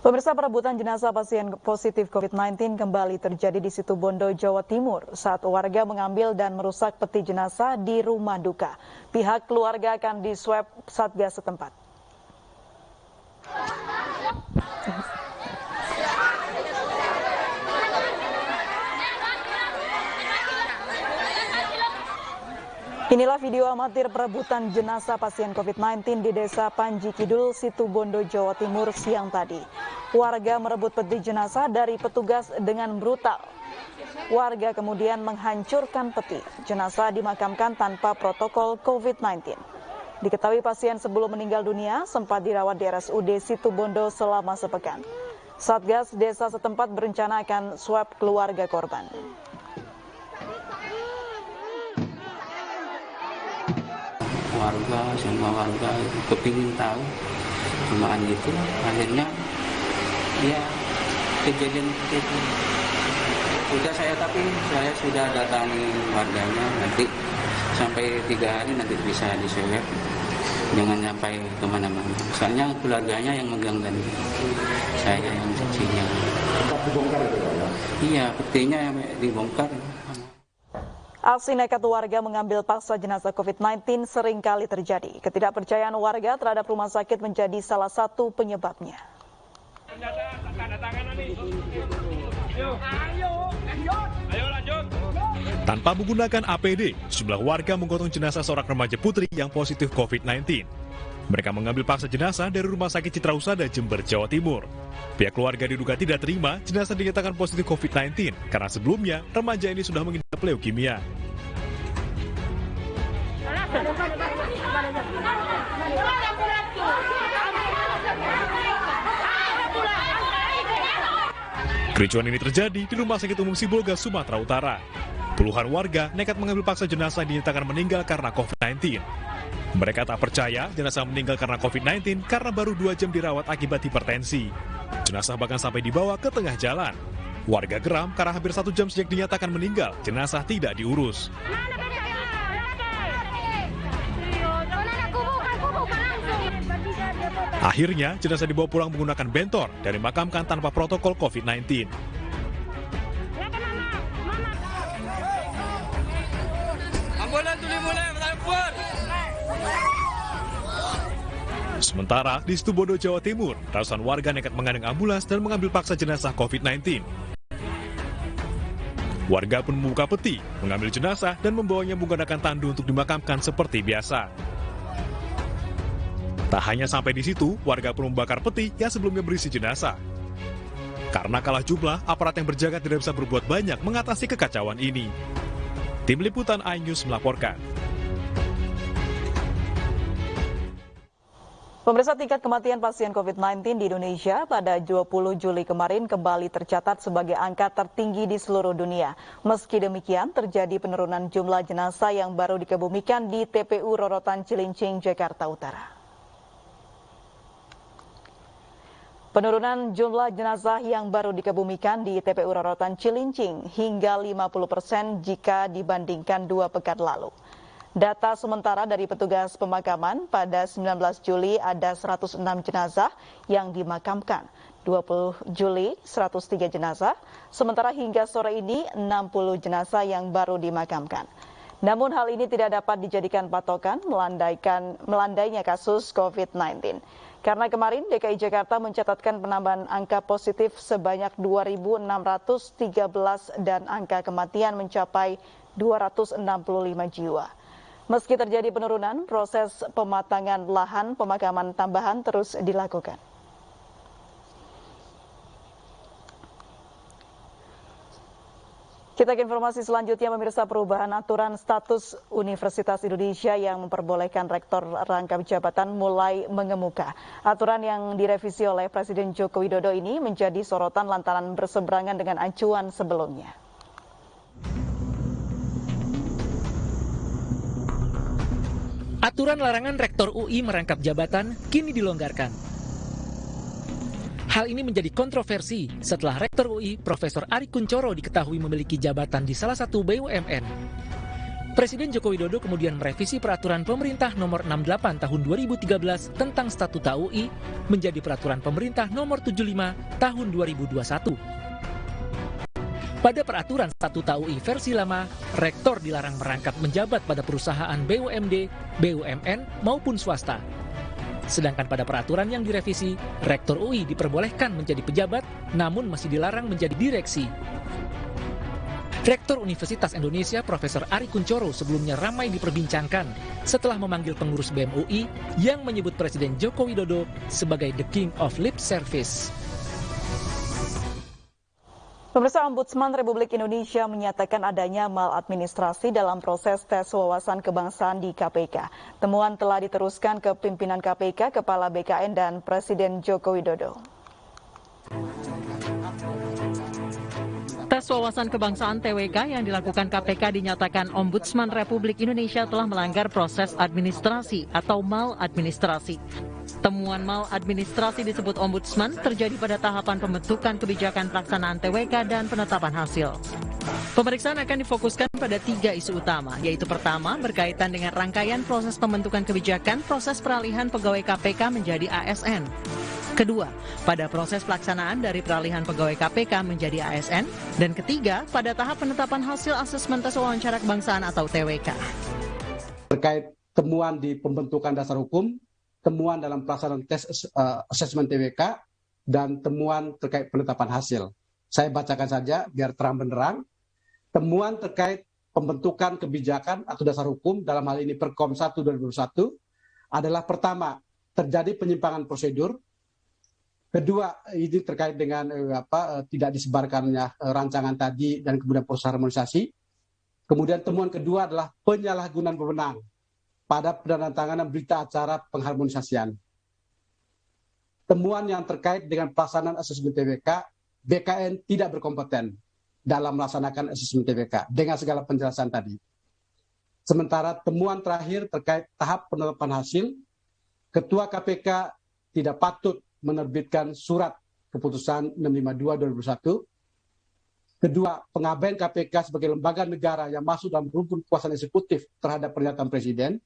Pemirsa, perebutan jenazah pasien positif COVID-19 kembali terjadi di Situbondo, Jawa Timur saat warga mengambil dan merusak peti jenazah di rumah duka. Pihak keluarga akan diswab Satgas setempat. Inilah video amatir perebutan jenazah pasien COVID-19 di Desa Panji Kidul, Situbondo, Jawa Timur siang tadi. Warga merebut peti jenazah dari petugas dengan brutal. Warga kemudian menghancurkan peti. Jenazah dimakamkan tanpa protokol COVID-19. Diketahui pasien sebelum meninggal dunia sempat dirawat di RSUD Situbondo selama sepekan. Satgas desa setempat berencana akan swab keluarga korban. Semua warga kepingin tahu, cuman itu akhirnya ya kejadian itu. Saya sudah datangi warganya, nanti sampai 3 hari nanti bisa diswab, jangan sampai kemana-mana. Soalnya keluarganya yang megang dan saya yang cucinya. Dibongkar itu ya? Iya, petinya yang dibongkar. Aksi nekat warga mengambil paksa jenazah COVID-19 sering kali terjadi. Ketidakpercayaan warga terhadap rumah sakit menjadi salah satu penyebabnya. Tanpa menggunakan APD, sejumlah warga menggotong jenazah seorang remaja putri yang positif COVID-19. Mereka mengambil paksa jenazah dari Rumah Sakit Citra Husada, Jember, Jawa Timur. Pihak keluarga diduga tidak terima jenazah dinyatakan positif COVID-19 karena sebelumnya remaja ini sudah mengidap leukemia. Kericuan ini terjadi di Rumah Sakit Umum Sibolga, Sumatera Utara. Puluhan warga nekat mengambil paksa jenazah dinyatakan meninggal karena COVID-19. Mereka tak percaya jenazah meninggal karena COVID-19 karena baru 2 jam dirawat akibat hipertensi. Jenazah bahkan sampai dibawa ke tengah jalan. Warga geram karena hampir 1 jam sejak dinyatakan meninggal, jenazah tidak diurus. Akhirnya, jenazah dibawa pulang menggunakan bentor dan dimakamkan tanpa protokol COVID-19. Sementara di Situbondo, Jawa Timur, ratusan warga nekat mengandeng ambulans dan mengambil paksa jenazah COVID-19. Warga pun membuka peti, mengambil jenazah dan membawanya menggunakan tandu untuk dimakamkan seperti biasa. Tak hanya sampai di situ, warga pun membakar peti yang sebelumnya berisi jenazah. Karena kalah jumlah, aparat yang berjaga tidak bisa berbuat banyak mengatasi kekacauan ini. Tim Liputan iNews melaporkan. Pemirsa, tingkat kematian pasien COVID-19 di Indonesia pada 20 Juli kemarin kembali tercatat sebagai angka tertinggi di seluruh dunia. Meski demikian, terjadi penurunan jumlah jenazah yang baru dikebumikan di TPU Rorotan Cilincing, Jakarta Utara. Penurunan jumlah jenazah yang baru dikebumikan di TPU Rorotan Cilincing hingga 50% jika dibandingkan 2 pekan lalu. Data sementara dari petugas pemakaman pada 19 Juli ada 106 jenazah yang dimakamkan. 20 Juli 103 jenazah, sementara hingga sore ini 60 jenazah yang baru dimakamkan. Namun hal ini tidak dapat dijadikan patokan melandainya kasus COVID-19. Karena kemarin DKI Jakarta mencatatkan penambahan angka positif sebanyak 2.613 dan angka kematian mencapai 265 jiwa. Meski terjadi penurunan, proses pematangan lahan pemakaman tambahan terus dilakukan. Kita ke informasi selanjutnya, pemirsa. Perubahan aturan status Universitas Indonesia yang memperbolehkan rektor rangkap jabatan mulai mengemuka. Aturan yang direvisi oleh Presiden Joko Widodo ini menjadi sorotan lantaran berseberangan dengan acuan sebelumnya. Aturan larangan rektor UI merangkap jabatan kini dilonggarkan. Hal ini menjadi kontroversi setelah rektor UI Profesor Ari Kunchoro diketahui memiliki jabatan di salah satu BUMN. Presiden Joko Widodo kemudian merevisi peraturan pemerintah nomor 68 tahun 2013 tentang Statuta UI menjadi peraturan pemerintah nomor 75 tahun 2021. Pada peraturan Statuta UI versi lama, rektor dilarang merangkap menjabat pada perusahaan BUMD, BUMN maupun swasta. Sedangkan pada peraturan yang direvisi, rektor UI diperbolehkan menjadi pejabat namun masih dilarang menjadi direksi. Rektor Universitas Indonesia Profesor Ari Kunchoro sebelumnya ramai diperbincangkan setelah memanggil pengurus BEM UI yang menyebut Presiden Joko Widodo sebagai the king of lip service. Pemirsa, Ombudsman Republik Indonesia menyatakan adanya maladministrasi dalam proses tes wawasan kebangsaan di KPK. Temuan telah diteruskan ke pimpinan KPK, Kepala BKN, dan Presiden Joko Widodo. Tes wawasan kebangsaan TWK yang dilakukan KPK dinyatakan Ombudsman Republik Indonesia telah melanggar proses administrasi atau maladministrasi. Temuan maladministrasi disebut Ombudsman terjadi pada tahapan pembentukan kebijakan pelaksanaan TWK dan penetapan hasil. Pemeriksaan akan difokuskan pada 3 isu utama, yaitu pertama, berkaitan dengan rangkaian proses pembentukan kebijakan proses peralihan pegawai KPK menjadi ASN. Kedua, pada proses pelaksanaan dari peralihan pegawai KPK menjadi ASN. Dan ketiga, pada tahap penetapan hasil asesmen tes wawancara kebangsaan atau TWK. Terkait temuan di pembentukan dasar hukum, temuan dalam pelaksanaan tes asesmen TWK, dan temuan terkait penetapan hasil. Saya bacakan saja biar terang benderang. Temuan terkait pembentukan kebijakan atau dasar hukum dalam hal ini Perkom 1 2021 adalah pertama, terjadi penyimpangan prosedur. Kedua, ini terkait dengan tidak disebarkannya rancangan tadi dan kemudian proses harmonisasi. Kemudian temuan kedua adalah penyalahgunaan wewenang pada penandatanganan berita acara pengharmonisasian. Temuan yang terkait dengan pelaksanaan asesmen TWK, BKN tidak berkompeten dalam melaksanakan asesmen TWK dengan segala penjelasan tadi. Sementara temuan terakhir terkait tahap penetapan hasil, Ketua KPK tidak patut menerbitkan surat keputusan 652/2021. Kedua, pengabaian KPK sebagai lembaga negara yang masuk dalam rumpun kekuasaan eksekutif terhadap pernyataan Presiden.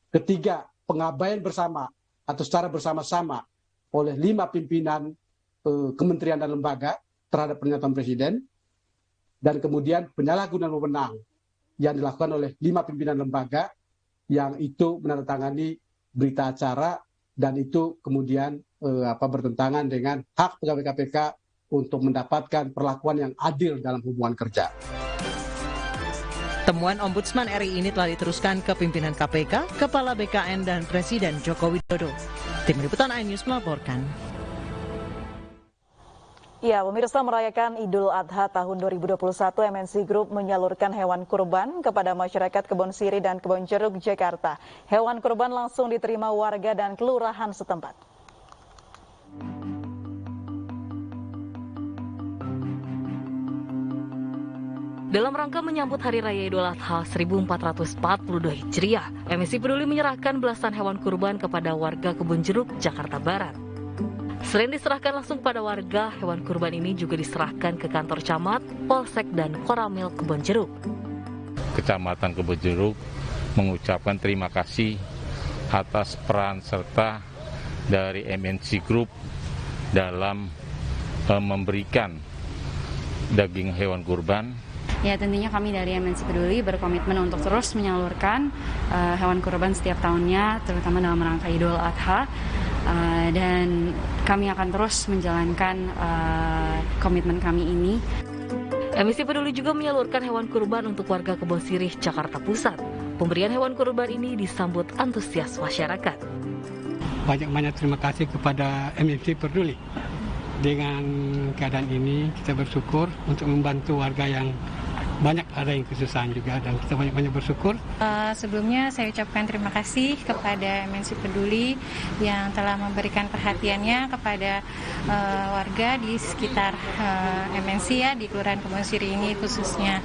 Ketiga, pengabaian bersama atau secara bersama-sama oleh 5 pimpinan kementerian dan lembaga terhadap pernyataan Presiden. Dan kemudian penyalahgunaan wewenang yang dilakukan oleh 5 pimpinan lembaga yang itu menandatangani berita acara dan itu kemudian bertentangan dengan hak pegawai KPK untuk mendapatkan perlakuan yang adil dalam hubungan kerja. Temuan Ombudsman RI ini telah diteruskan ke pimpinan KPK, Kepala BKN, dan Presiden Joko Widodo. Tim Liputan iNews melaporkan. Ya, pemirsa, merayakan Idul Adha tahun 2021, MNC Group menyalurkan hewan kurban kepada masyarakat Kebon Sirih dan Kebon Jeruk, Jakarta. Hewan kurban langsung diterima warga dan kelurahan setempat. Dalam rangka menyambut Hari Raya Idul Adha 1442 Hijriah, MNC Peduli menyerahkan belasan hewan kurban kepada warga Kebon Jeruk, Jakarta Barat. Selain diserahkan langsung pada warga, hewan kurban ini juga diserahkan ke kantor camat, polsek, dan koramil Kebon Jeruk. Kecamatan Kebon Jeruk mengucapkan terima kasih atas peran serta dari MNC Group dalam memberikan daging hewan kurban. Ya, tentunya kami dari MNC Peduli berkomitmen untuk terus menyalurkan hewan kurban setiap tahunnya, terutama dalam rangka Idul Adha. Dan kami akan terus menjalankan komitmen kami ini. MNC Peduli juga menyalurkan hewan kurban untuk warga Kebon Sirih, Jakarta Pusat. Pemberian hewan kurban ini disambut antusias masyarakat. Banyak-banyak terima kasih kepada MNC Peduli. Dengan keadaan ini kita bersyukur untuk membantu warga yang banyak ada yang kesusahan juga, dan kita banyak-banyak bersyukur. Sebelumnya saya ucapkan terima kasih kepada MNC Peduli yang telah memberikan perhatiannya kepada warga di sekitar MNC ya, di Kelurahan Kebon Sirih ini khususnya.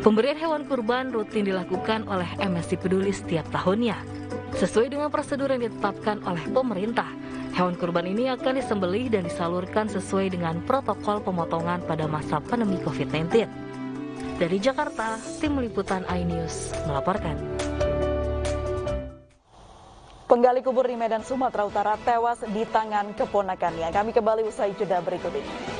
Pemberian hewan kurban rutin dilakukan oleh MNC Peduli setiap tahunnya. Sesuai dengan prosedur yang ditetapkan oleh pemerintah, hewan kurban ini akan disembelih dan disalurkan sesuai dengan protokol pemotongan pada masa pandemi COVID-19. Dari Jakarta, Tim Liputan iNews melaporkan. Penggali kubur di Medan, Sumatera Utara tewas di tangan keponakannya. Kami kembali usai jeda berikut ini.